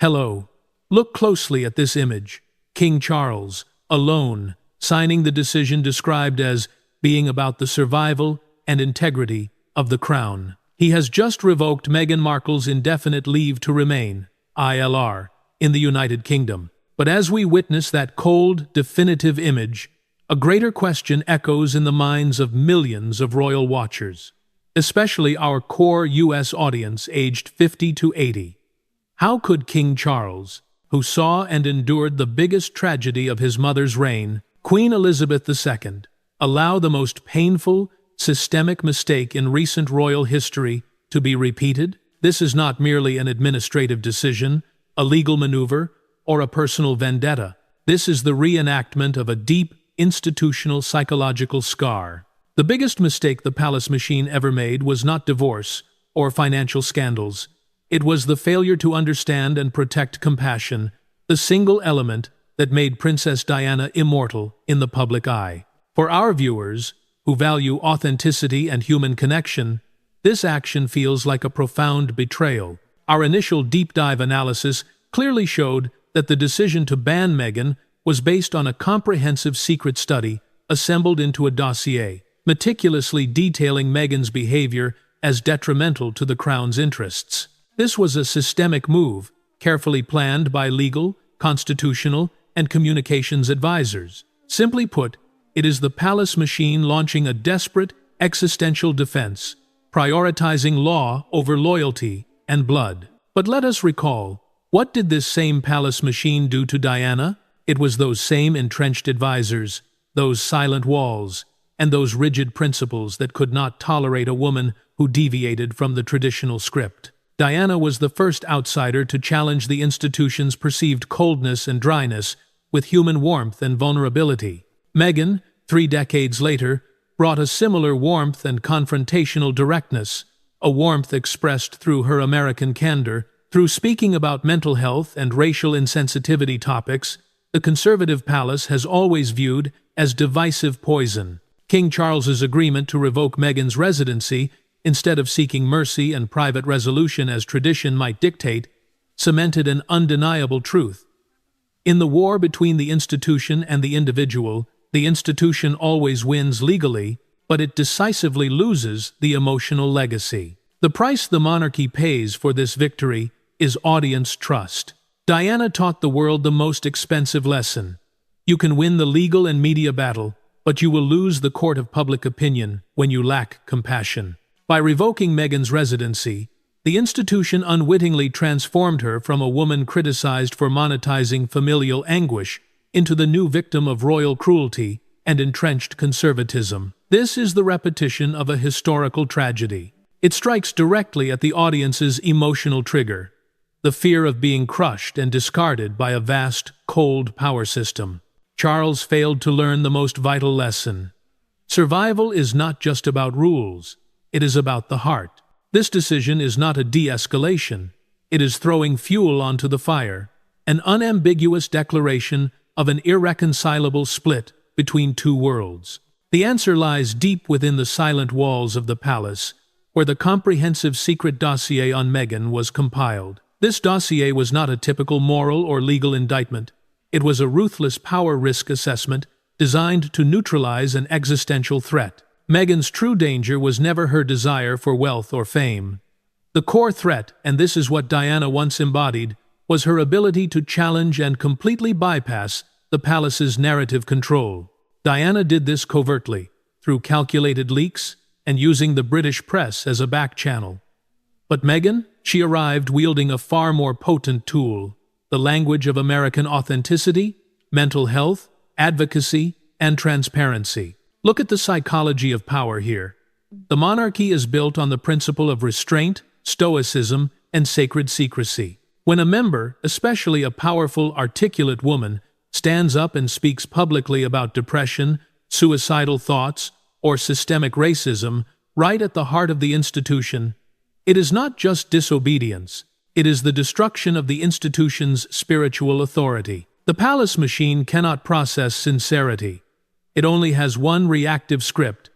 Hello. Look closely at this image. King Charles, alone, signing the decision described as being about the survival and integrity of the crown. He has just revoked Meghan Markle's indefinite leave to remain, ILR, in the United Kingdom. But as we witness that cold, definitive image, a greater question echoes in the minds of millions of royal watchers, especially our core U.S. audience aged 50 to 80. How could King Charles, who saw and endured the biggest tragedy of his mother's reign, Queen Elizabeth II, allow the most painful, systemic mistake in recent royal history to be repeated? This is not merely an administrative decision, a legal maneuver, or a personal vendetta. This is the reenactment of a deep, institutional psychological scar. The biggest mistake the palace machine ever made was not divorce or financial scandals. It was the failure to understand and protect compassion, the single element that made Princess Diana immortal in the public eye. For our viewers, who value authenticity and human connection, this action feels like a profound betrayal. Our initial deep dive analysis clearly showed that the decision to ban Meghan was based on a comprehensive secret study assembled into a dossier, meticulously detailing Meghan's behavior as detrimental to the crown's interests. This was a systemic move, carefully planned by legal, constitutional, and communications advisors. Simply put, it is the palace machine launching a desperate, existential defense, prioritizing law over loyalty and blood. But let us recall, what did this same palace machine do to Diana? It was those same entrenched advisors, those silent walls, and those rigid principles that could not tolerate a woman who deviated from the traditional script. Diana was the first outsider to challenge the institution's perceived coldness and dryness with human warmth and vulnerability. Meghan, 3 decades later, brought a similar warmth and confrontational directness, a warmth expressed through her American candor. Through speaking about mental health and racial insensitivity topics, the conservative palace has always viewed as divisive poison. King Charles's agreement to revoke Meghan's residency, instead of seeking mercy and private resolution as tradition might dictate, cemented an undeniable truth. In the war between the institution and the individual, the institution always wins legally, but it decisively loses the emotional legacy. The price the monarchy pays for this victory is audience trust. Diana taught the world the most expensive lesson. You can win the legal and media battle, but you will lose the court of public opinion when you lack compassion. By revoking Meghan's residency, the institution unwittingly transformed her from a woman criticized for monetizing familial anguish into the new victim of royal cruelty and entrenched conservatism. This is the repetition of a historical tragedy. It strikes directly at the audience's emotional trigger, the fear of being crushed and discarded by a vast, cold power system. Charles failed to learn the most vital lesson. Survival is not just about rules. It is about the heart. This decision is not a de-escalation. It is throwing fuel onto the fire, an unambiguous declaration of an irreconcilable split between two worlds. The answer lies deep within the silent walls of the palace, where the comprehensive secret dossier on Meghan was compiled. This dossier was not a typical moral or legal indictment. It was a ruthless power risk assessment designed to neutralize an existential threat. Meghan's true danger was never her desire for wealth or fame. The core threat, and this is what Diana once embodied, was her ability to challenge and completely bypass the palace's narrative control. Diana did this covertly, through calculated leaks and using the British press as a back channel. But Meghan, she arrived wielding a far more potent tool, the language of American authenticity, mental health, advocacy, and transparency. Look at the psychology of power here. The monarchy is built on the principle of restraint, stoicism, and sacred secrecy. When a member, especially a powerful, articulate woman, stands up and speaks publicly about depression, suicidal thoughts, or systemic racism, right at the heart of the institution, it is not just disobedience, it is the destruction of the institution's spiritual authority. The palace machine cannot process sincerity. It only has one reactive script: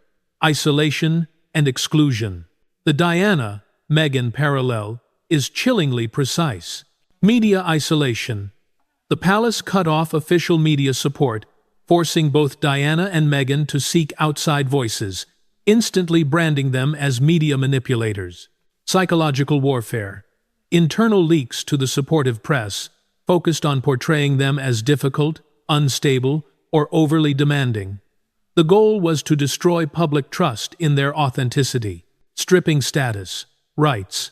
isolation and exclusion. The Diana-Meghan parallel is chillingly precise. Media isolation. The palace cut off official media support, forcing both Diana and Meghan to seek outside voices, instantly branding them as media manipulators. Psychological warfare. Internal leaks to the supportive press focused on portraying them as difficult, unstable, or overly demanding. The goal was to destroy public trust in their authenticity. Stripping status, rights.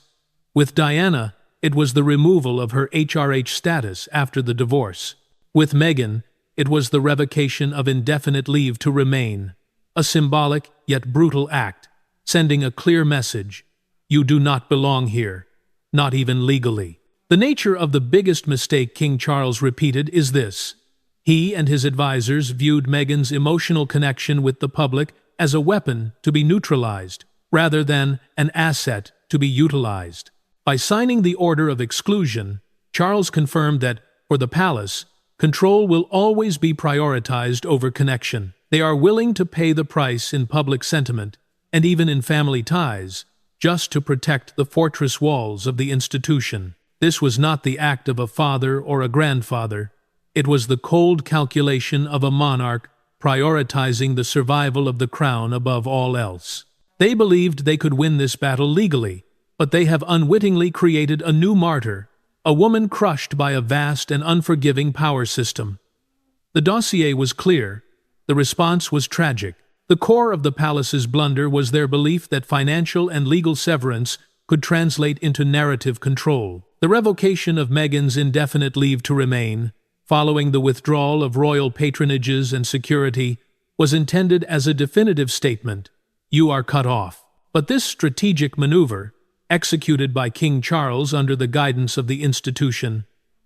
With Diana, it was the removal of her HRH status after the divorce. With Meghan, it was the revocation of indefinite leave to remain, a symbolic yet brutal act, sending a clear message: you do not belong here, not even legally. The nature of the biggest mistake King Charles repeated is this: he and his advisors viewed Meghan's emotional connection with the public as a weapon to be neutralized, rather than an asset to be utilized. By signing the Order of Exclusion, Charles confirmed that, for the palace, control will always be prioritized over connection. They are willing to pay the price in public sentiment, and even in family ties, just to protect the fortress walls of the institution. This was not the act of a father or a grandfather. It was the cold calculation of a monarch prioritizing the survival of the crown above all else. They believed they could win this battle legally, but they have unwittingly created a new martyr, a woman crushed by a vast and unforgiving power system. The dossier was clear. The response was tragic. The core of the palace's blunder was their belief that financial and legal severance could translate into narrative control. The revocation of Meghan's indefinite leave to remain, following the withdrawal of royal patronages and security, was intended as a definitive statement: you are cut off. But this strategic maneuver, executed by King Charles under the guidance of the institution,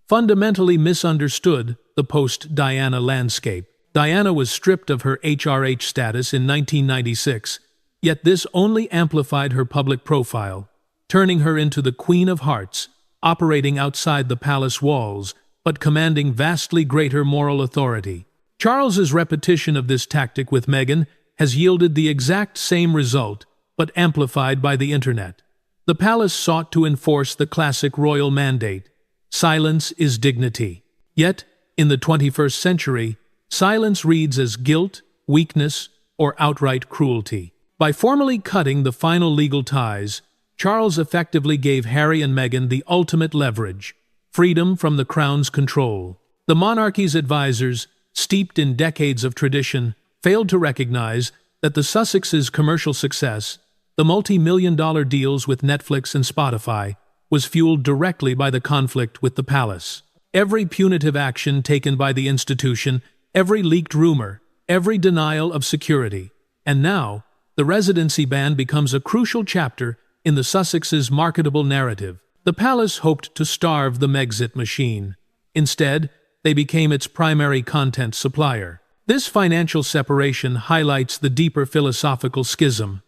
fundamentally misunderstood the post-Diana landscape. Diana was stripped of her HRH status in 1996, yet this only amplified her public profile, turning her into the Queen of Hearts, operating outside the palace walls, but commanding vastly greater moral authority. Charles's repetition of this tactic with Meghan has yielded the exact same result, but amplified by the internet. The palace sought to enforce the classic royal mandate: silence is dignity. Yet, in the 21st century, silence reads as guilt, weakness, or outright cruelty. By formally cutting the final legal ties, Charles effectively gave Harry and Meghan the ultimate leverage: freedom from the crown's control. The monarchy's advisors, steeped in decades of tradition, failed to recognize that the Sussexes' commercial success, the multi-million-dollar deals with Netflix and Spotify, was fueled directly by the conflict with the palace. Every punitive action taken by the institution, every leaked rumor, every denial of security, and now, the residency ban becomes a crucial chapter in the Sussexes' marketable narrative. The palace hoped to starve the Megxit machine. Instead, they became its primary content supplier. This financial separation highlights the deeper philosophical schism.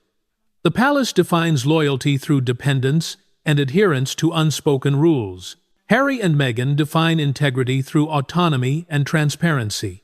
The palace defines loyalty through dependence and adherence to unspoken rules. Harry and Meghan define integrity through autonomy and transparency.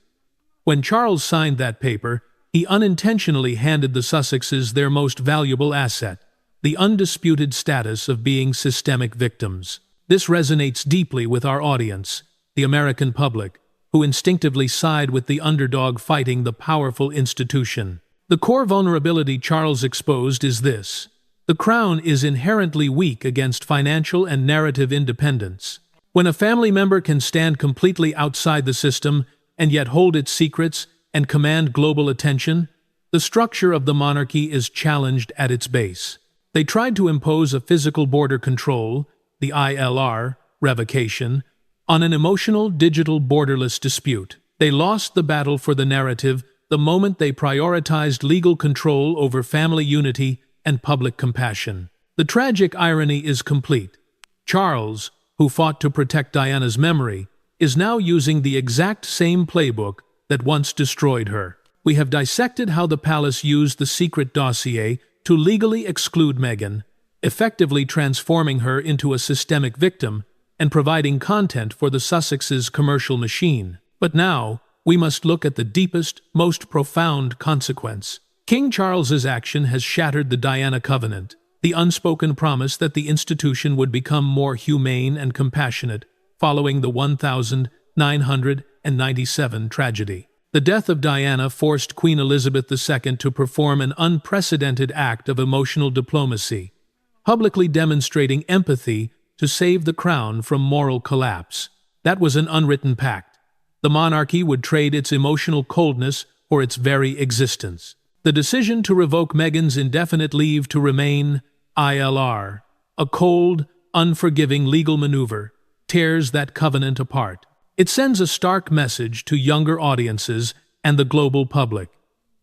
When Charles signed that paper, he unintentionally handed the Sussexes their most valuable asset: the undisputed status of being systemic victims. This resonates deeply with our audience, the American public, who instinctively side with the underdog fighting the powerful institution. The core vulnerability Charles exposed is this: the crown is inherently weak against financial and narrative independence. When a family member can stand completely outside the system and yet hold its secrets and command global attention, the structure of the monarchy is challenged at its base. They tried to impose a physical border control, the ILR, revocation, on an emotional, digital, borderless dispute. They lost the battle for the narrative the moment they prioritized legal control over family unity and public compassion. The tragic irony is complete. Charles, who fought to protect Diana's memory, is now using the exact same playbook that once destroyed her. We have dissected how the palace used the secret dossier to legally exclude Meghan, effectively transforming her into a systemic victim and providing content for the Sussexes' commercial machine. But now, we must look at the deepest, most profound consequence. King Charles's action has shattered the Diana covenant, the unspoken promise that the institution would become more humane and compassionate, following the 1997 tragedy. The death of Diana forced Queen Elizabeth II to perform an unprecedented act of emotional diplomacy, publicly demonstrating empathy to save the crown from moral collapse. That was an unwritten pact. The monarchy would trade its emotional coldness for its very existence. The decision to revoke Meghan's indefinite leave to remain, ILR, a cold, unforgiving legal maneuver, tears that covenant apart. It sends a stark message to younger audiences and the global public.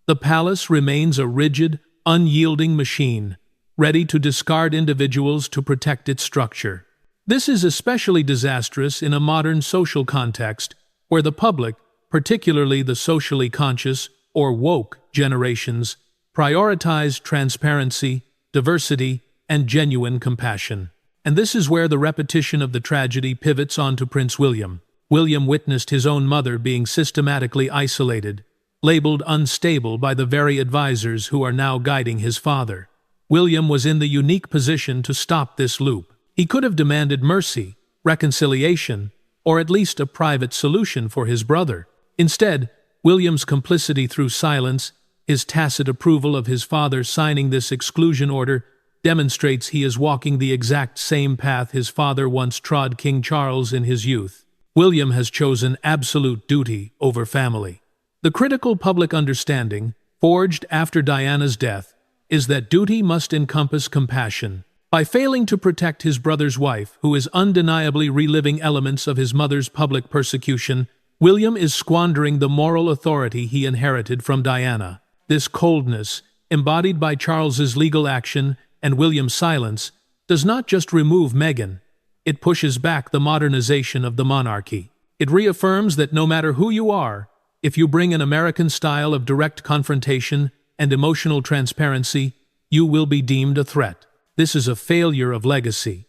The palace remains a rigid, unyielding machine, ready to discard individuals to protect its structure. This is especially disastrous in a modern social context where the public, particularly the socially conscious or woke generations, prioritize transparency, diversity, and genuine compassion. And this is where the repetition of the tragedy pivots onto Prince William. William witnessed his own mother being systematically isolated, labeled unstable by the very advisors who are now guiding his father. William was in the unique position to stop this loop. He could have demanded mercy, reconciliation, or at least a private solution for his brother. Instead, William's complicity through silence, his tacit approval of his father signing this exclusion order, demonstrates he is walking the exact same path his father once trod King Charles in his youth. William has chosen absolute duty over family. The critical public understanding, forged after Diana's death, is that duty must encompass compassion. By failing to protect his brother's wife, who is undeniably reliving elements of his mother's public persecution, William is squandering the moral authority he inherited from Diana. This coldness, embodied by Charles's legal action and William's silence, does not just remove Meghan. It pushes back the modernization of the monarchy. It reaffirms that no matter who you are, if you bring an American style of direct confrontation and emotional transparency, you will be deemed a threat. This is a failure of legacy.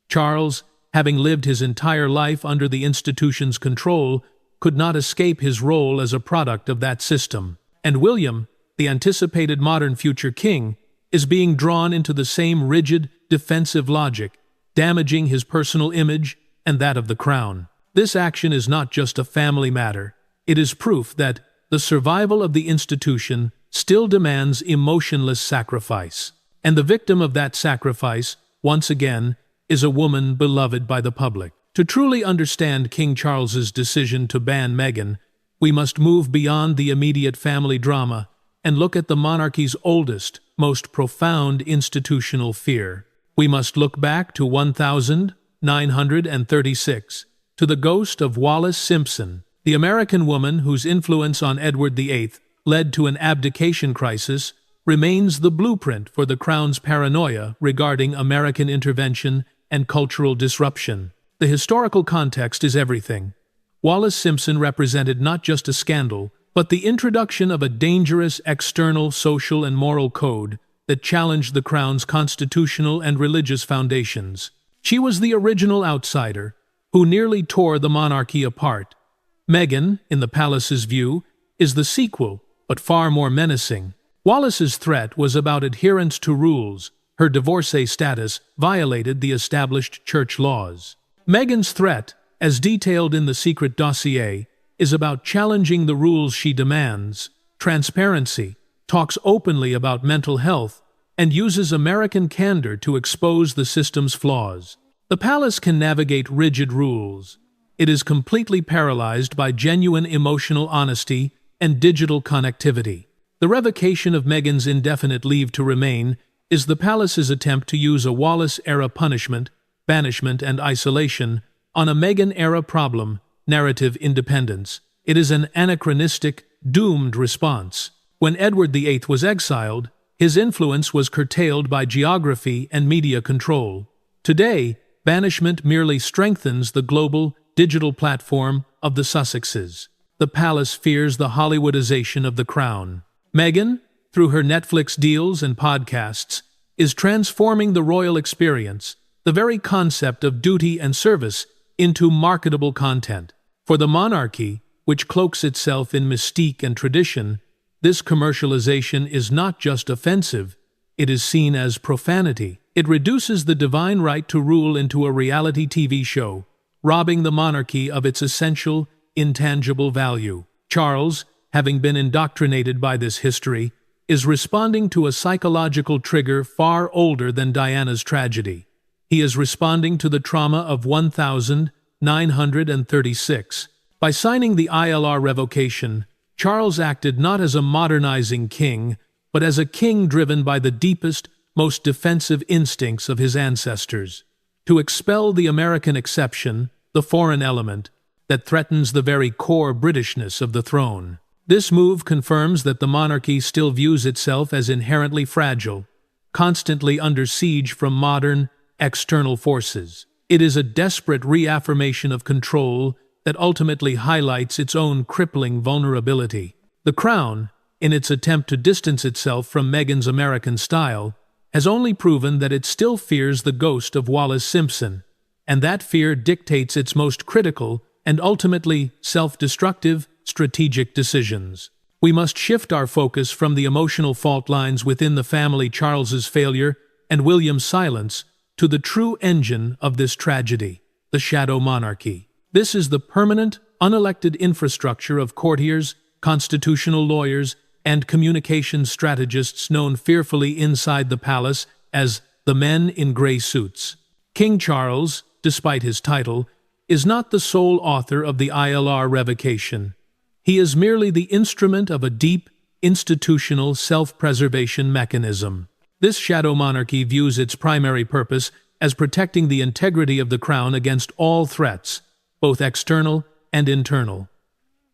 Charles, having lived his entire life under the institution's control, could not escape his role as a product of that system. And William, the anticipated modern future king, is being drawn into the same rigid, defensive logic, damaging his personal image and that of the crown. This action is not just a family matter. It is proof that the survival of the institution still demands emotionless sacrifice. And the victim of that sacrifice, once again, is a woman beloved by the public. To truly understand King Charles's decision to ban Meghan, we must move beyond the immediate family drama and look at the monarchy's oldest, most profound institutional fear. We must look back to 1936, to the ghost of Wallis Simpson, the American woman whose influence on Edward VIII led to an abdication crisis, remains the blueprint for the Crown's paranoia regarding American intervention and cultural disruption. The historical context is everything. Wallis Simpson represented not just a scandal, but the introduction of a dangerous external social and moral code that challenged the Crown's constitutional and religious foundations. She was the original outsider, who nearly tore the monarchy apart. Meghan, in the palace's view, is the sequel, but far more menacing. Wallis's threat was about adherence to rules. Her divorcee status violated the established church laws. Meghan's threat, as detailed in the secret dossier, is about challenging the rules she demands, transparency, talks openly about mental health, and uses American candor to expose the system's flaws. The palace can navigate rigid rules. It is completely paralyzed by genuine emotional honesty and digital connectivity. The revocation of Meghan's indefinite leave to remain is the palace's attempt to use a Wallis-era punishment, banishment, and isolation on a Meghan-era problem, narrative independence. It is an anachronistic, doomed response. When Edward VIII was exiled, his influence was curtailed by geography and media control. Today, banishment merely strengthens the global, digital platform of the Sussexes. The palace fears the Hollywoodization of the crown. Meghan, through her Netflix deals and podcasts, is transforming the royal experience, the very concept of duty and service, into marketable content. For the monarchy, which cloaks itself in mystique and tradition, this commercialization is not just offensive, it is seen as profanity. It reduces the divine right to rule into a reality TV show, robbing the monarchy of its essential, intangible value. Charles, having been indoctrinated by this history, is responding to a psychological trigger far older than Diana's tragedy. He is responding to the trauma of 1936. By signing the ILR revocation, Charles acted not as a modernizing king, but as a king driven by the deepest, most defensive instincts of his ancestors. To expel the American exception, the foreign element, that threatens the very core Britishness of the throne. This move confirms that the monarchy still views itself as inherently fragile, constantly under siege from modern, external forces. It is a desperate reaffirmation of control that ultimately highlights its own crippling vulnerability. The Crown, in its attempt to distance itself from Meghan's American style, has only proven that it still fears the ghost of Wallis Simpson, and that fear dictates its most critical and ultimately self-destructive strategic decisions. We must shift our focus from the emotional fault lines within the family, Charles's failure and William's silence, to the true engine of this tragedy, the shadow monarchy. This is the permanent, unelected infrastructure of courtiers, constitutional lawyers, and communications strategists known fearfully inside the palace as the men in gray suits. King Charles, despite his title, is not the sole author of the ILR revocation. He is merely the instrument of a deep, institutional self-preservation mechanism. This shadow monarchy views its primary purpose as protecting the integrity of the crown against all threats, both external and internal.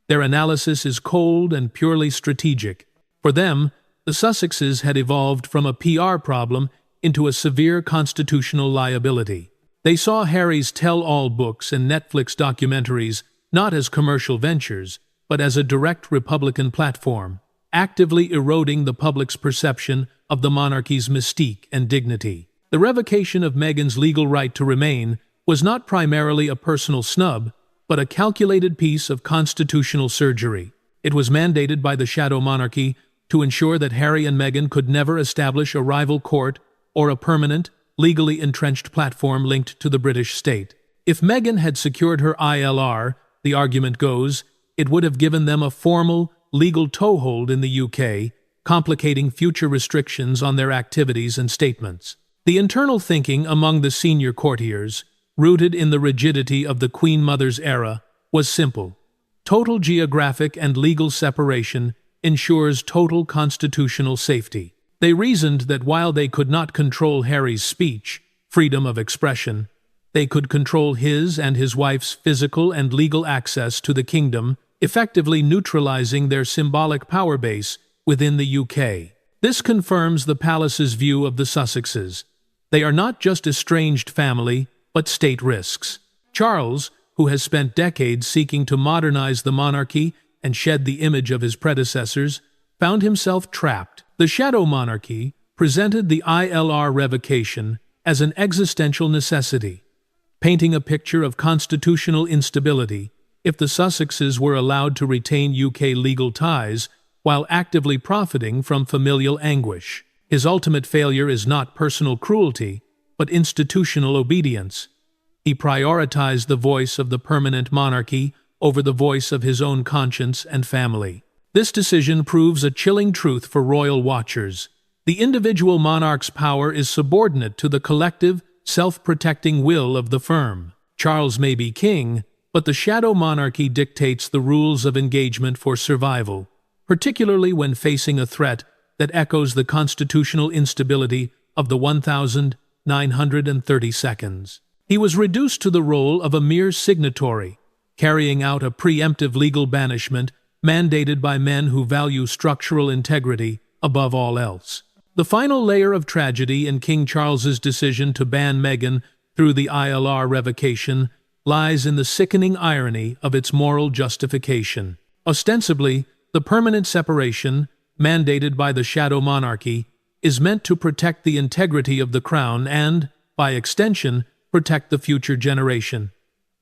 Their analysis is cold and purely strategic. For them, the Sussexes had evolved from a PR problem into a severe constitutional liability. They saw Harry's tell-all books and Netflix documentaries not as commercial ventures, but as a direct Republican platform, actively eroding the public's perception of the monarchy's mystique and dignity. The revocation of Meghan's legal right to remain was not primarily a personal snub, but a calculated piece of constitutional surgery. It was mandated by the shadow monarchy to ensure that Harry and Meghan could never establish a rival court or a permanent, legally entrenched platform linked to the British state. If Meghan had secured her ILR, the argument goes, it would have given them a formal, legal toehold in the UK, complicating future restrictions on their activities and statements. The internal thinking among the senior courtiers, rooted in the rigidity of the Queen Mother's era, was simple. Total geographic and legal separation ensures total constitutional safety. They reasoned that while they could not control Harry's speech, freedom of expression, they could control his and his wife's physical and legal access to the kingdom, effectively neutralizing their symbolic power base within the UK. This confirms the palace's view of the Sussexes. They are not just estranged family, but state risks. Charles, who has spent decades seeking to modernize the monarchy and shed the image of his predecessors, found himself trapped. The shadow monarchy presented the ILR revocation as an existential necessity, painting a picture of constitutional instability if the Sussexes were allowed to retain UK legal ties while actively profiting from familial anguish. His ultimate failure is not personal cruelty, but institutional obedience. He prioritized the voice of the permanent monarchy over the voice of his own conscience and family. This decision proves a chilling truth for royal watchers. The individual monarch's power is subordinate to the collective, self-protecting will of the firm. Charles may be king, but the shadow monarchy dictates the rules of engagement for survival, particularly when facing a threat that echoes the constitutional instability of the 1930 seconds. He was reduced to the role of a mere signatory, carrying out a preemptive legal banishment mandated by men who value structural integrity above all else. The final layer of tragedy in King Charles's decision to ban Meghan through the ILR revocation lies in the sickening irony of its moral justification. Ostensibly, the permanent separation, mandated by the shadow monarchy, is meant to protect the integrity of the crown and, by extension, protect the future generation.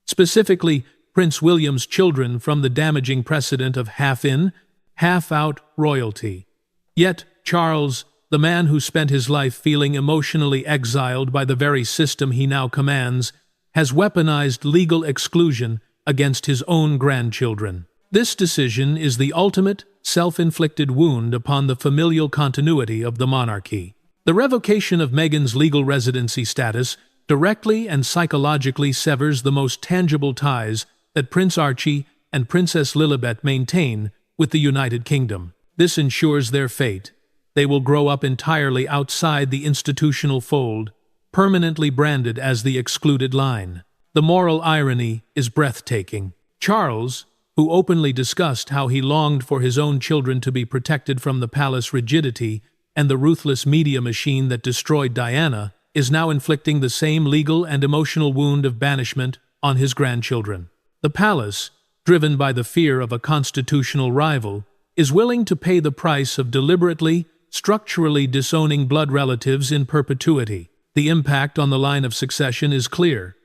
Specifically, Prince William's children from the damaging precedent of half-in, half-out royalty. Yet Charles, the man who spent his life feeling emotionally exiled by the very system he now commands, has weaponized legal exclusion against his own grandchildren. This decision is the ultimate, self-inflicted wound upon the familial continuity of the monarchy. The revocation of Meghan's legal residency status directly and psychologically severs the most tangible ties that Prince Archie and Princess Lilibet maintain with the United Kingdom. This ensures their fate. They will grow up entirely outside the institutional fold, permanently branded as the excluded line. The moral irony is breathtaking. Charles, who openly discussed how he longed for his own children to be protected from the palace rigidity and the ruthless media machine that destroyed Diana, is now inflicting the same legal and emotional wound of banishment on his grandchildren. The palace, driven by the fear of a constitutional rival, is willing to pay the price of deliberately, structurally disowning blood relatives in perpetuity. The impact on the line of succession is clear.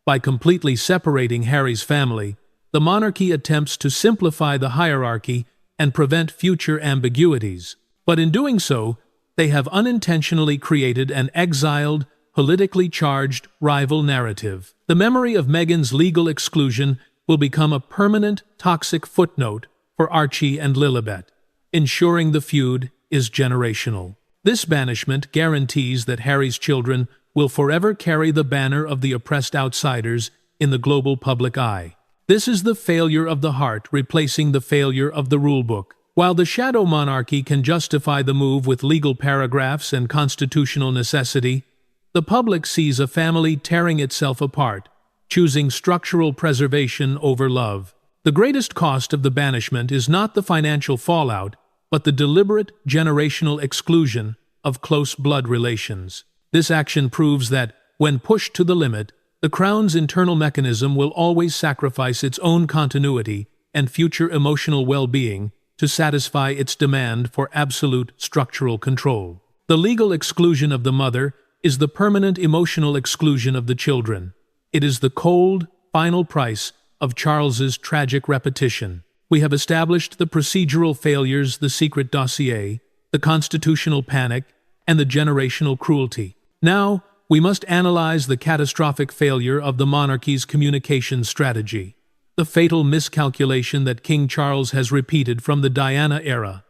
By completely separating Harry's family, the monarchy attempts to simplify the hierarchy and prevent future ambiguities. But in doing so, they have unintentionally created an exiled, politically charged rival narrative. The memory of Meghan's legal exclusion will become a permanent, toxic footnote for Archie and Lilibet, ensuring the feud is generational. This banishment guarantees that Harry's children will forever carry the banner of the oppressed outsiders in the global public eye. This is the failure of the heart replacing the failure of the rulebook. While the shadow monarchy can justify the move with legal paragraphs and constitutional necessity, the public sees a family tearing itself apart, choosing structural preservation over love. The greatest cost of the banishment is not the financial fallout, but the deliberate generational exclusion of close blood relations. This action proves that, when pushed to the limit, the Crown's internal mechanism will always sacrifice its own continuity and future emotional well-being to satisfy its demand for absolute structural control. The legal exclusion of the mother is the permanent emotional exclusion of the children. It is the cold, final price of Charles's tragic repetition. We have established the procedural failures, the secret dossier, the constitutional panic, and the generational cruelty. Now, we must analyze the catastrophic failure of the monarchy's communication strategy, the fatal miscalculation that King Charles has repeated from the Diana era,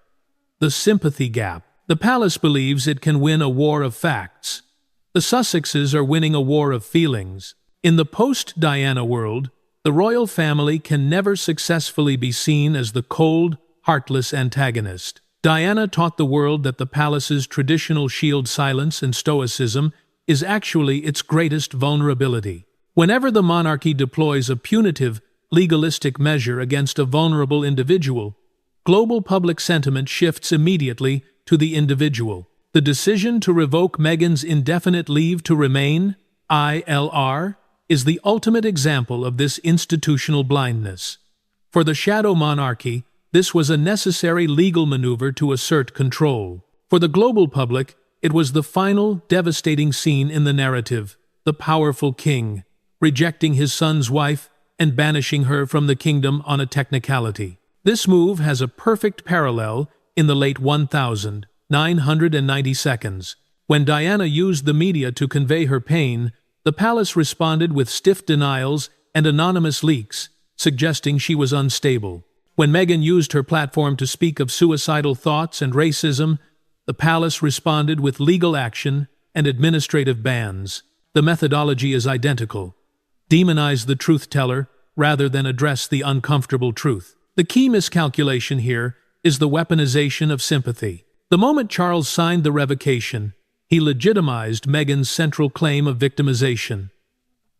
the sympathy gap. The palace believes it can win a war of facts. The Sussexes are winning a war of feelings. In the post-Diana world, the royal family can never successfully be seen as the cold, heartless antagonist. Diana taught the world that the palace's traditional shield silence and stoicism is actually its greatest vulnerability. Whenever the monarchy deploys a punitive, legalistic measure against a vulnerable individual, global public sentiment shifts immediately to the individual. The decision to revoke Meghan's indefinite leave to remain, ILR, is the ultimate example of this institutional blindness. For the shadow monarchy, this was a necessary legal maneuver to assert control. For the global public, it was the final, devastating scene in the narrative, the powerful king, rejecting his son's wife and banishing her from the kingdom on a technicality. This move has a perfect parallel in the late 1992, when Diana used the media to convey her pain. The palace responded with stiff denials and anonymous leaks, suggesting she was unstable. When Meghan used her platform to speak of suicidal thoughts and racism, the palace responded with legal action and administrative bans. The methodology is identical. Demonize the truth-teller rather than address the uncomfortable truth. The key miscalculation here is the weaponization of sympathy. The moment Charles signed the revocation, he legitimized Meghan's central claim of victimization.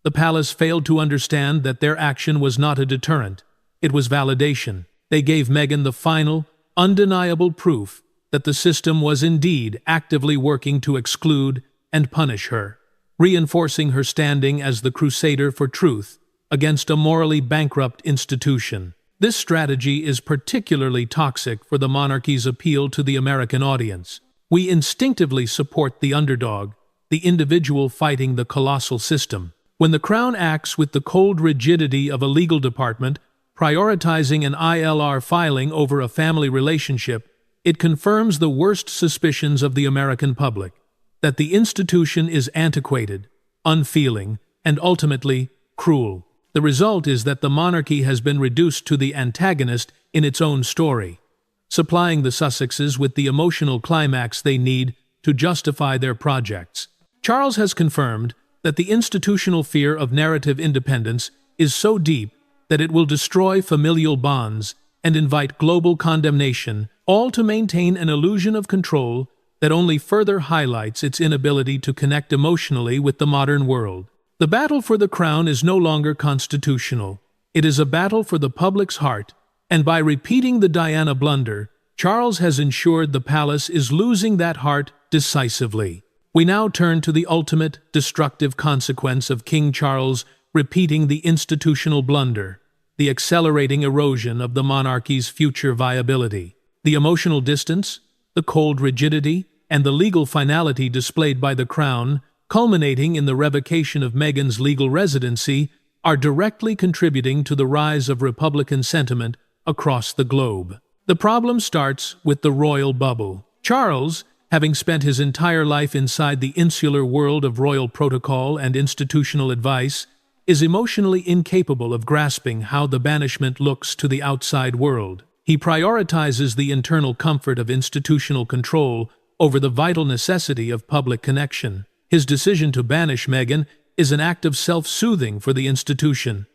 The palace failed to understand that their action was not a deterrent. It was validation. They gave Meghan the final, undeniable proof that the system was indeed actively working to exclude and punish her, reinforcing her standing as the crusader for truth against a morally bankrupt institution. This strategy is particularly toxic for the monarchy's appeal to the American audience. We instinctively support the underdog, the individual fighting the colossal system. When the Crown acts with the cold rigidity of a legal department, prioritizing an ILR filing over a family relationship, it confirms the worst suspicions of the American public, that the institution is antiquated, unfeeling, and ultimately cruel. The result is that the monarchy has been reduced to the antagonist in its own story, supplying the Sussexes with the emotional climax they need to justify their projects. Charles has confirmed that the institutional fear of narrative independence is so deep that it will destroy familial bonds and invite global condemnation, all to maintain an illusion of control that only further highlights its inability to connect emotionally with the modern world. The battle for the crown is no longer constitutional. It is a battle for the public's heart, and by repeating the Diana blunder, Charles has ensured the palace is losing that heart decisively. We now turn to the ultimate destructive consequence of King Charles repeating the institutional blunder, the accelerating erosion of the monarchy's future viability. The emotional distance, the cold rigidity, and the legal finality displayed by the crown, culminating in the revocation of Meghan's legal residency, are directly contributing to the rise of Republican sentiment across the globe. The problem starts with the royal bubble. Charles, having spent his entire life inside the insular world of royal protocol and institutional advice, is emotionally incapable of grasping how the banishment looks to the outside world. He prioritizes the internal comfort of institutional control over the vital necessity of public connection. His decision to banish Meghan is an act of self-soothing for the institution,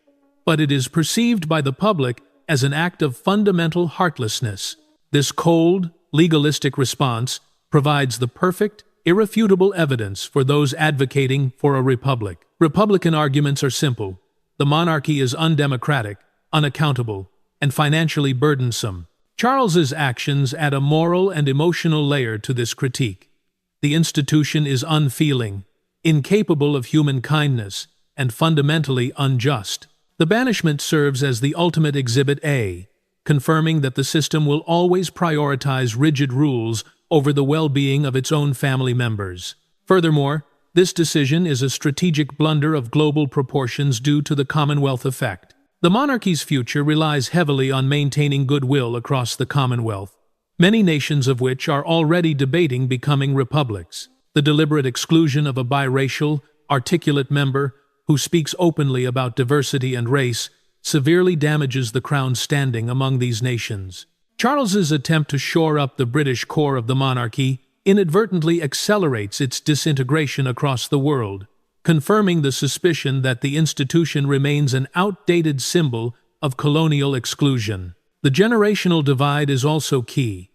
but it is perceived by the public as an act of fundamental heartlessness. This cold, legalistic response provides the perfect, irrefutable evidence for those advocating for a republic. Republican arguments are simple. The monarchy is undemocratic, unaccountable, and financially burdensome. Charles's actions add a moral and emotional layer to this critique. The institution is unfeeling, incapable of human kindness, and fundamentally unjust. The banishment serves as the ultimate Exhibit A, confirming that the system will always prioritize rigid rules over the well-being of its own family members. Furthermore, this decision is a strategic blunder of global proportions due to the Commonwealth effect. The monarchy's future relies heavily on maintaining goodwill across the Commonwealth, many nations of which are already debating becoming republics. The deliberate exclusion of a biracial, articulate member who speaks openly about diversity and race severely damages the crown's standing among these nations. Charles's attempt to shore up the British core of the monarchy inadvertently accelerates its disintegration across the world, confirming the suspicion that the institution remains an outdated symbol of colonial exclusion. The generational divide is also key.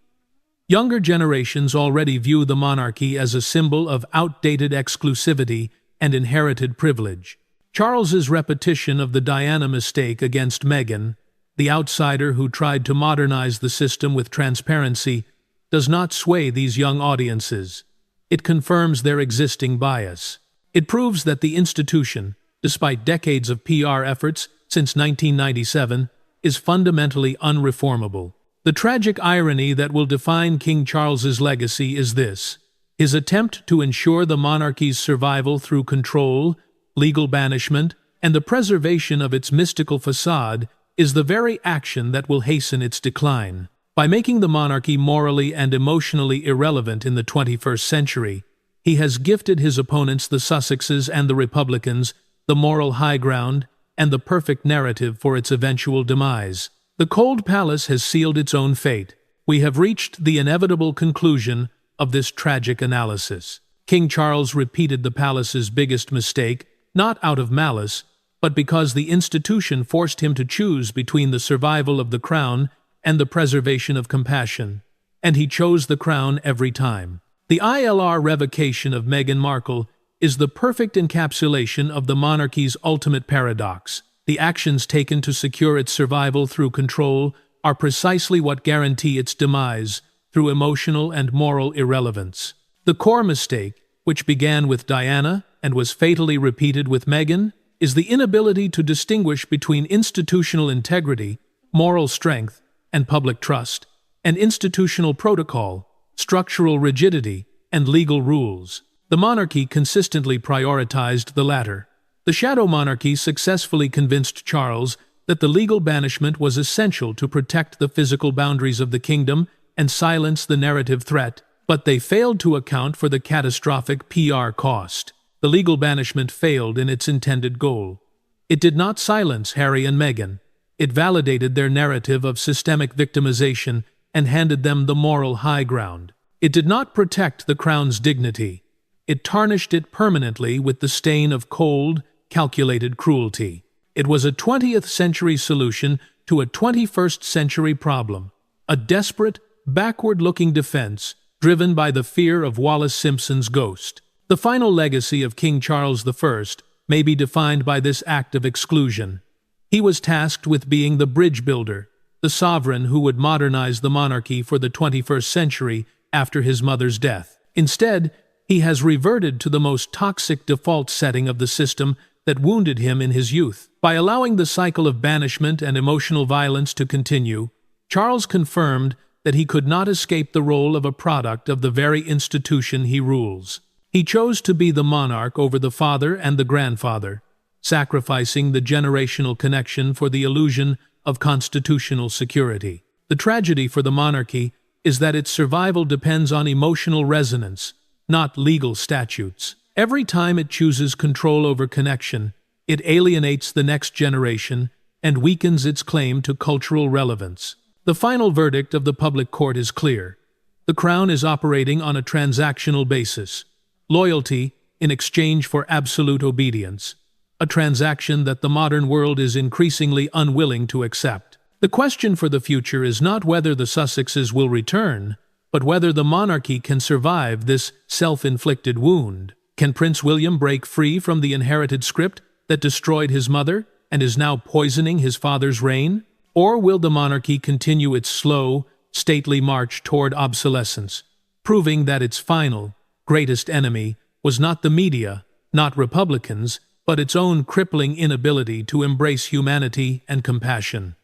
Younger generations already view the monarchy as a symbol of outdated exclusivity and inherited privilege. Charles's repetition of the Diana mistake against Meghan, the outsider who tried to modernize the system with transparency, does not sway these young audiences. It confirms their existing bias. It proves that the institution, despite decades of PR efforts since 1997, is fundamentally unreformable. The tragic irony that will define King Charles's legacy is this: his attempt to ensure the monarchy's survival through control, legal banishment, and the preservation of its mystical facade is the very action that will hasten its decline. By making the monarchy morally and emotionally irrelevant in the 21st century, he has gifted his opponents, the Sussexes and the Republicans, the moral high ground and the perfect narrative for its eventual demise. The cold palace has sealed its own fate. We have reached the inevitable conclusion of this tragic analysis. King Charles repeated the palace's biggest mistake, not out of malice, but because the institution forced him to choose between the survival of the crown and the preservation of compassion. And he chose the crown every time. The ILR revocation of Meghan Markle is the perfect encapsulation of the monarchy's ultimate paradox. The actions taken to secure its survival through control are precisely what guarantee its demise through emotional and moral irrelevance. The core mistake, which began with Diana and was fatally repeated with Meghan, is the inability to distinguish between institutional integrity, moral strength, and public trust, and institutional protocol, structural rigidity, and legal rules. The monarchy consistently prioritized the latter. The shadow monarchy successfully convinced Charles that the legal banishment was essential to protect the physical boundaries of the kingdom and silence the narrative threat, but they failed to account for the catastrophic PR cost. the legal banishment failed in its intended goal. It did not silence Harry and Meghan. It validated their narrative of systemic victimization and handed them the moral high ground. It did not protect the crown's dignity. It tarnished it permanently with the stain of cold, calculated cruelty. It was a 20th century solution to a 21st century problem, a desperate, backward-looking defense driven by the fear of Wallis Simpson's ghost. The final legacy of King Charles I may be defined by this act of exclusion. He was tasked with being the bridge builder, the sovereign who would modernize the monarchy for the 21st century after his mother's death. Instead, he has reverted to the most toxic default setting of the system that wounded him in his youth. By allowing the cycle of banishment and emotional violence to continue, Charles confirmed that he could not escape the role of a product of the very institution he rules. He chose to be the monarch over the father and the grandfather, sacrificing the generational connection for the illusion of constitutional security. The tragedy for the monarchy is that its survival depends on emotional resonance, not legal statutes. Every time it chooses control over connection, it alienates the next generation and weakens its claim to cultural relevance. The final verdict of the public court is clear. The Crown is operating on a transactional basis, loyalty in exchange for absolute obedience, a transaction that the modern world is increasingly unwilling to accept. The question for the future is not whether the Sussexes will return, but whether the monarchy can survive this self-inflicted wound. Can Prince William break free from the inherited script that destroyed his mother and is now poisoning his father's reign? Or will the monarchy continue its slow, stately march toward obsolescence, proving that its final, greatest enemy was not the media, not Republicans, but its own crippling inability to embrace humanity and compassion?